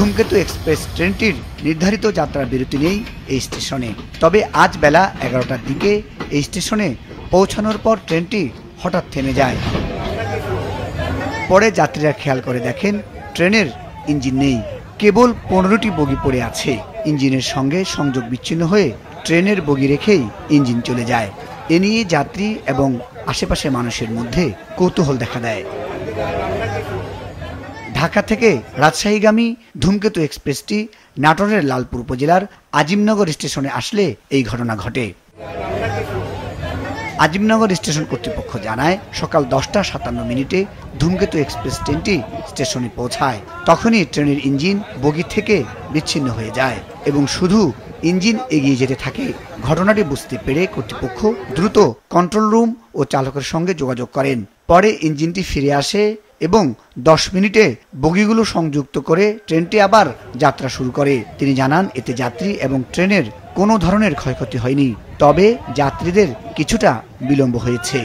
ধূমকেতু এক্সপ্রেস ট্রেনটির নির্ধারিত যাত্রার বিরতি নেই এই স্টেশনে। তবে আজ বেলা 11টার দিকে এই স্টেশনে পৌঁছানোর পর ট্রেনটি হঠাৎ থেমে যায়। পরে যাত্রীরা খেয়াল করে দেখেন ট্রেনের ইঞ্জিন নেই, কেবল 15টি বগি পড়ে আছে। ইঞ্জিনের সঙ্গে সংযোগ বিচ্ছিন্ন হয়ে ট্রেনের বগি রেখেই ইঞ্জিন চলে যায়। এ নিয়ে যাত্রী এবং আশেপাশে মানুষের মধ্যে কৌতূহল দেখা দেয়। ঢাকা থেকে রাজশাহীগামী ধূমকেতু এক্সপ্রেসটি নাটোরের লালপুর উপজেলার আজিমনগর স্টেশনে আসলে এই ঘটনা ঘটে। আজিমনগর স্টেশন কর্তৃপক্ষ জানায়, সকাল 10টা 57 মিনিটে ধূমকেতু এক্সপ্রেস ট্রেনটি স্টেশনে পৌঁছায়। তখনই ট্রেনের ইঞ্জিন বগি থেকে বিচ্ছিন্ন হয়ে যায় এবং শুধু ইঞ্জিন এগিয়ে যেতে থাকে। ঘটনাটি বুঝতে পেরে কর্তৃপক্ষ দ্রুত কন্ট্রোল রুম ও চালকের সঙ্গে যোগাযোগ করেন। পরে ইঞ্জিনটি ফিরে আসে এবং 10 মিনিটে বগিগুলো সংযুক্ত করে ট্রেনটি আবার যাত্রা শুরু করে। তিনি জানান, এতে যাত্রী এবং ট্রেনের কোনো ধরনের ক্ষয়ক্ষতি হয়নি, তবে যাত্রীদের কিছুটা বিলম্ব হয়েছে।